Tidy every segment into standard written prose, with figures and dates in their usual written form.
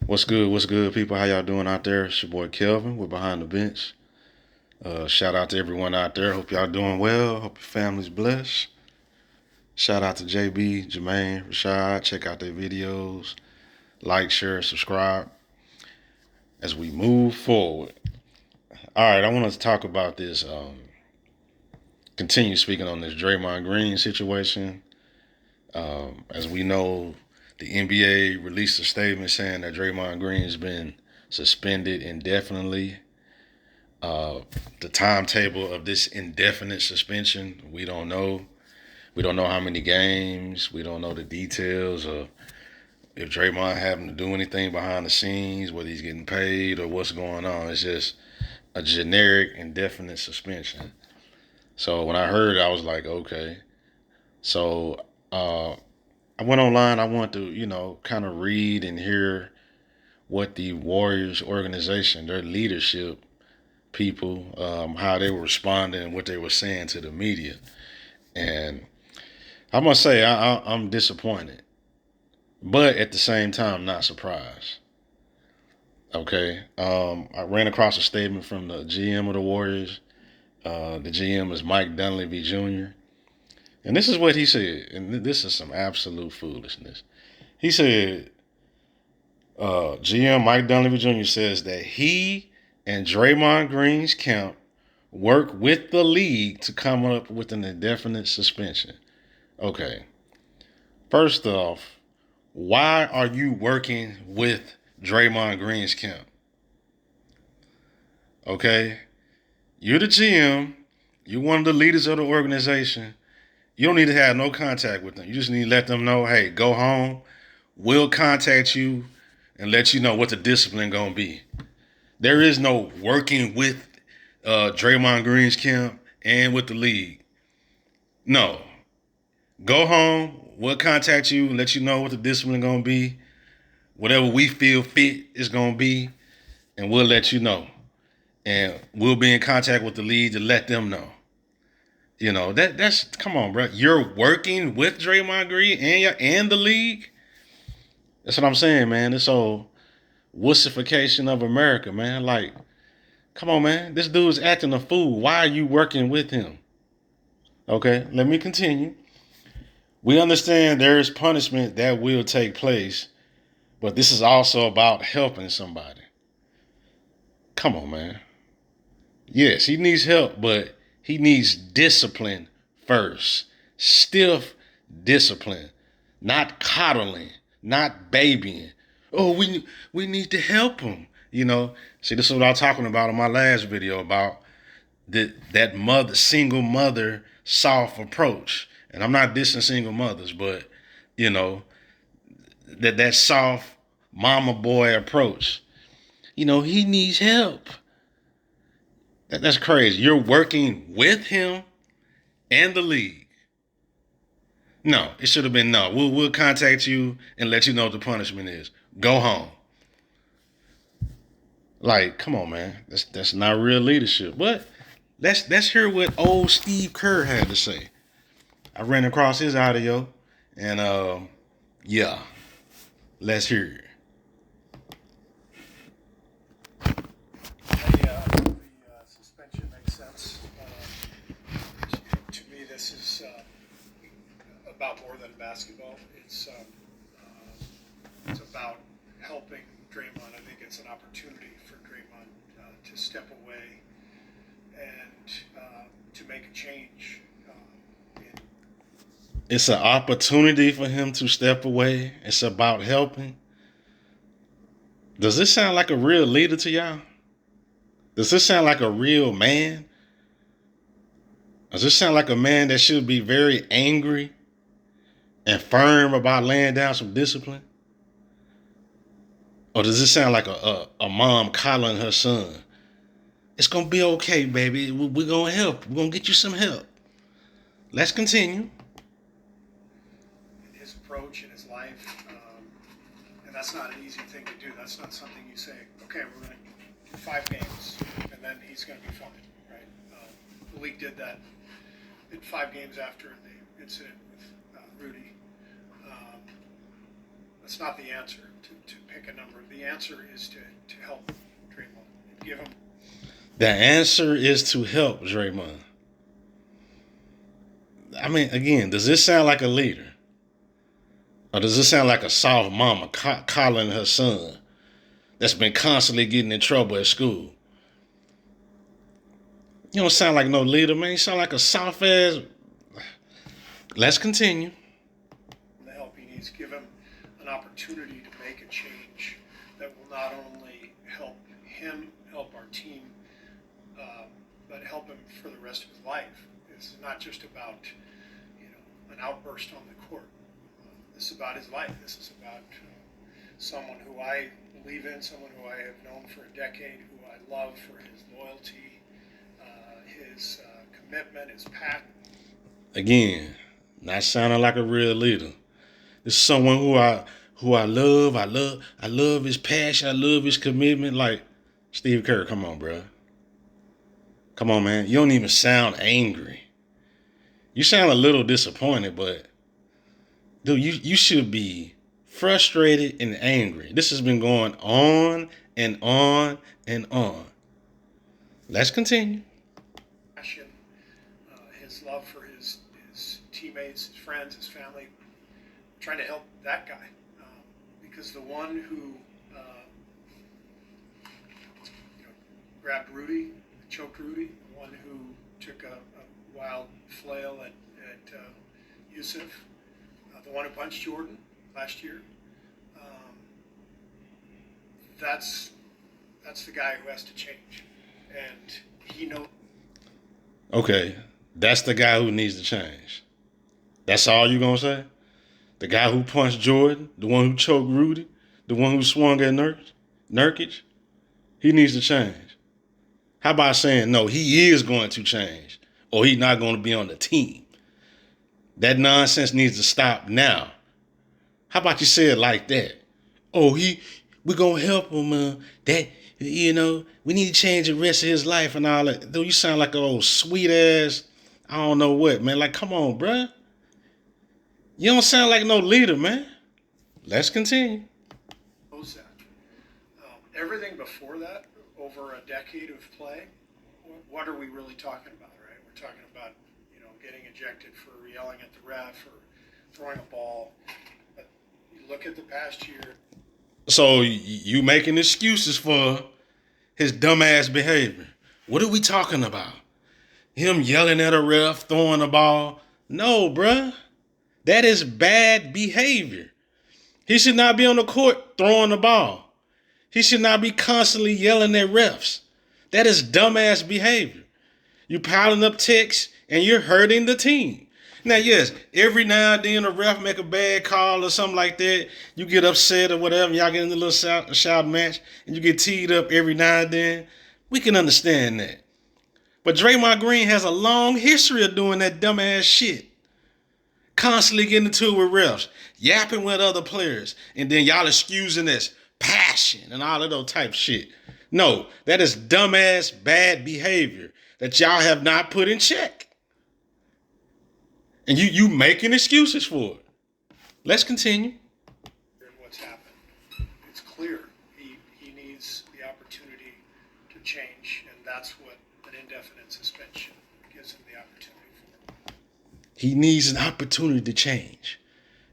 What's good, people? How y'all doing out there? It's your boy Kelvin. We're behind the bench. Shout out to everyone out there. Hope y'all doing well. Hope your family's blessed. Shout out to JB, Jermaine, Rashad. Check out their videos. Like, share, subscribe as we move forward. All right, I want to talk about this. Continue speaking on this Draymond Green situation. As we know, the NBA released a statement saying that Draymond Green has been suspended indefinitely. Uh, the timetable of this indefinite suspension, we don't know. We don't know how many games. We don't know the details of if Draymond having to do anything behind the scenes, whether he's getting paid or what's going on. It's just a generic indefinite suspension. So when I heard it, I was like, okay. So I went online. I wanted to, kind of read and hear what the Warriors organization, their leadership people, how they were responding and what they were saying to the media. And I must say, I'm disappointed, but at the same time, not surprised. Okay. I ran across a statement from the GM of the Warriors. The GM is Mike Dunleavy Jr. And this is what he said. And this is some absolute foolishness. He said, GM Mike Dunleavy Jr. says that he and Draymond Green's camp work with the league to come up with an indefinite suspension. Okay. First off, why are you working with Draymond Green's camp? Okay? You're the GM. You're one of the leaders of the organization. You don't need to have no contact with them. You just need to let them know, hey, go home. We'll contact you and let you know what the discipline going to be. There is no working with Draymond Green's camp and with the league. No. Go home. We'll contact you and let you know what the discipline going to be. Whatever we feel fit is going to be, and we'll let you know. And we'll be in contact with the league to let them know. That's come on, bro. You're working with Draymond Green and the league. That's what I'm saying, man. This whole wussification of America, man. Like, come on, man. This dude's acting a fool. Why are you working with him? Okay, let me continue. We understand there is punishment that will take place, but this is also about helping somebody. Come on, man. Yes, he needs help, but he needs discipline first. Stiff discipline, not coddling, not babying. Oh, we need to help him. See, this is what I was talking about in my last video about that single mother soft approach. And I'm not dissing single mothers, but you know that soft mama boy approach. He needs help. That's crazy. You're working with him and the league. No, it should have been no. We'll contact you and let you know what the punishment is. Go home. Like, come on, man. That's not real leadership. But let's hear what old Steve Kerr had to say. I ran across his audio, and yeah, let's hear it. The suspension makes sense. To me, this is about more than basketball. It's about helping Draymond. I think it's an opportunity for Draymond to step away and to make a change. It's an opportunity for him to step away. It's about helping. Does this sound like a real leader to y'all? Does this sound like a real man? Does this sound like a man that should be very angry and firm about laying down some discipline? Or does this sound like a mom coddling her son? It's going to be okay, baby. We're going to help. We're going to get you some help. Let's continue. In his approach in his life, and that's not an easy thing to do. That's not something you say, okay, we're going to do 5 games, and then he's going to be fine, right? The league did that in 5 games after the incident with Rudy. That's not the answer. to pick a number. The answer is to help Draymond and give him. The answer is to help Draymond. I mean, again, does this sound like a leader? Or does this sound like a soft mama coddling her son that's been constantly getting in trouble at school? You don't sound like no leader, man. You sound like a soft ass. Let's continue. The help he needs, give him an opportunity to make a change that will not only help him, help our team, but help him for the rest of his life. This is not just about an outburst on the court. This is about his life. This is about someone who I believe in, someone who I have known for a decade, who I love for his loyalty, his commitment, his passion. Again, not sounding like a real leader. This is someone who I love. I love his passion. I love his commitment. Like Steve Kerr, come on, bro. Come on, man. You don't even sound angry. You sound a little disappointed, but dude, you should be frustrated and angry. This has been going on and on and on. Let's continue. His love for his teammates, his friends, his family. I'm trying to help that guy because the one who grabbed Rudy, choked Rudy, the one who took a wild flail at Yusuf, the one who punched Jordan last year. That's the guy who has to change, and he knows. Okay, that's the guy who needs to change. That's all you gonna say? The guy who punched Jordan, the one who choked Rudy, the one who swung at Nurkic, he needs to change. How about saying no, he is going to change, or he's not going to be on the team? That nonsense needs to stop now. How about you say it like that? Oh, we're gonna help him. We need to change the rest of his life and all that. Dude, you sound like an old sweet ass, I don't know what, man. Like, come on, bruh. You don't sound like no leader, man. Let's continue. Everything before that, over a decade of play, what are we really talking about, right? We're talking about, getting ejected for yelling at the ref or throwing a ball. But you look at the past year. So you making excuses for his dumbass behavior. What are we talking about? Him yelling at a ref, throwing the ball? No, bruh. That is bad behavior. He should not be on the court throwing the ball. He should not be constantly yelling at refs. That is dumbass behavior. You piling up texts and you're hurting the team. Now, yes, every now and then a ref make a bad call or something like that. You get upset or whatever. Y'all get in a little shout match and you get teed up every now and then. We can understand that. But Draymond Green has a long history of doing that dumbass shit. Constantly getting into it with refs, yapping with other players, and then y'all excusing this passion and all of those type shit. No, that is dumbass bad behavior that y'all have not put in check. And you making excuses for it. Let's continue. What's happened? It's clear he needs the opportunity to change, and that's what an indefinite suspension gives him the opportunity for. He needs an opportunity to change,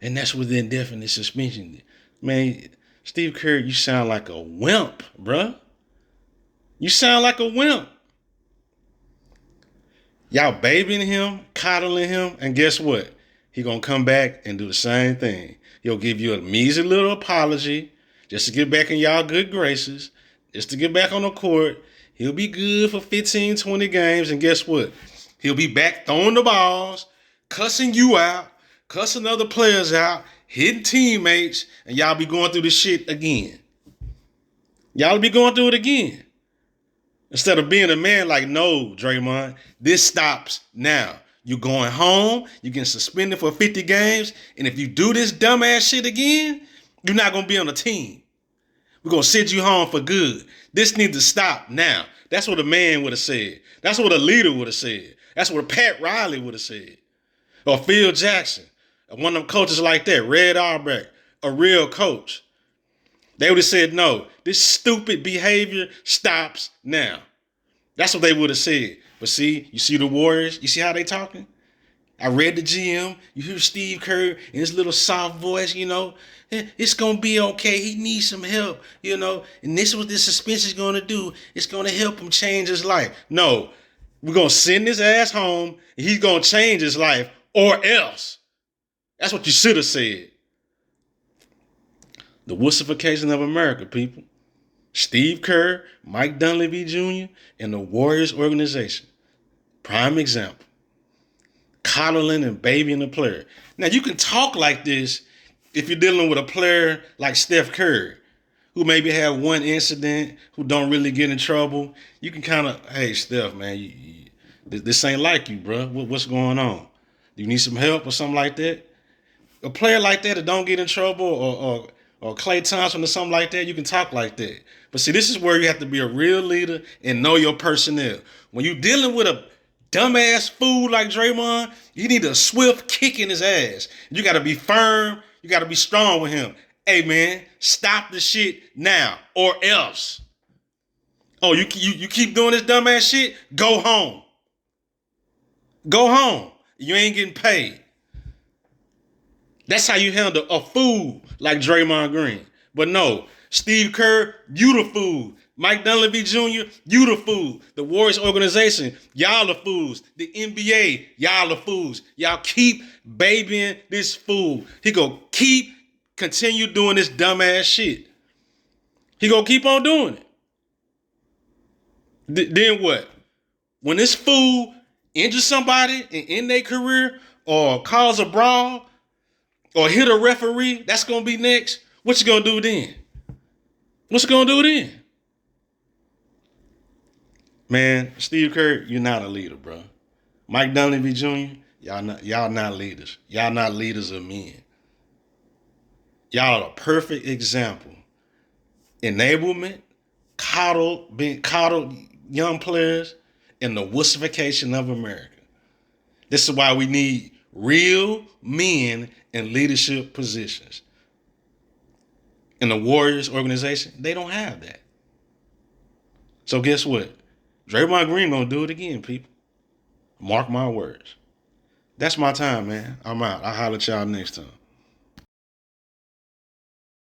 and that's what the indefinite suspension. Man, Steve Kerr, you sound like a wimp, bruh. You sound like a wimp. Y'all babying him, coddling him, and guess what? He gonna come back and do the same thing. He'll give you a measly little apology just to get back in y'all good graces, just to get back on the court. He'll be good for 15, 20 games, and guess what? He'll be back throwing the balls, cussing you out, cussing other players out, hitting teammates, and y'all be going through this shit again. Y'all be going through it again. Instead of being a man like, no, Draymond, this stops now. You're going home, you're getting suspended for 50 games, and if you do this dumbass shit again, you're not going to be on the team. We're going to send you home for good. This needs to stop now. That's what a man would have said. That's what a leader would have said. That's what Pat Riley would have said. Or Phil Jackson. One of them coaches like that, Red Auerbach, a real coach. They would have said, no, this stupid behavior stops now. That's what they would have said. But see, you see the Warriors, you see how they talking? I read the GM. You hear Steve Kerr in his little soft voice, It's going to be okay. He needs some help, And this is what this suspension is going to do. It's going to help him change his life. No, we're going to send his ass home, and he's going to change his life, or else. That's what you should have said. The wussification of America, people. Steve Kerr, Mike Dunleavy Jr., and the Warriors organization. Prime example. Coddling and babying a player. Now, you can talk like this if you're dealing with a player like Steph Curry, who maybe have one incident, who don't really get in trouble. You can kind of, hey, Steph, man, this ain't like you, bro. What's going on? Do you need some help or something like that? A player like that don't get in trouble, or Klay Thompson or something like that, you can talk like that. But see, this is where you have to be a real leader and know your personnel. When you're dealing with a dumbass fool like Draymond, you need a swift kick in his ass. You got to be firm. You got to be strong with him. Hey, man, stop the shit now or else. Oh, you keep doing this dumbass shit? Go home. Go home. You ain't getting paid. That's how you handle a fool like Draymond Green. But no, Steve Kerr, you the fool. Mike Dunleavy Jr., you the fool. The Warriors organization, y'all the fools. The NBA, y'all the fools. Y'all keep babying this fool. He gonna continue doing this dumbass shit. He gonna keep on doing it. Then what? When this fool injures somebody and end their career or cause a brawl, or hit a referee, that's going to be next. What you going to do then? What's you going to do then? Man, Steve Kerr, you're not a leader, bro. Mike Dunleavy Jr., y'all not leaders. Y'all not leaders of men. Y'all are a perfect example. Enablement, being coddled young players, and the wussification of America. This is why we need real men in leadership positions. In the Warriors organization, they don't have that. So guess what? Draymond Green gonna do it again, people. Mark my words. That's my time, man. I'm out. I'll holler at y'all next time.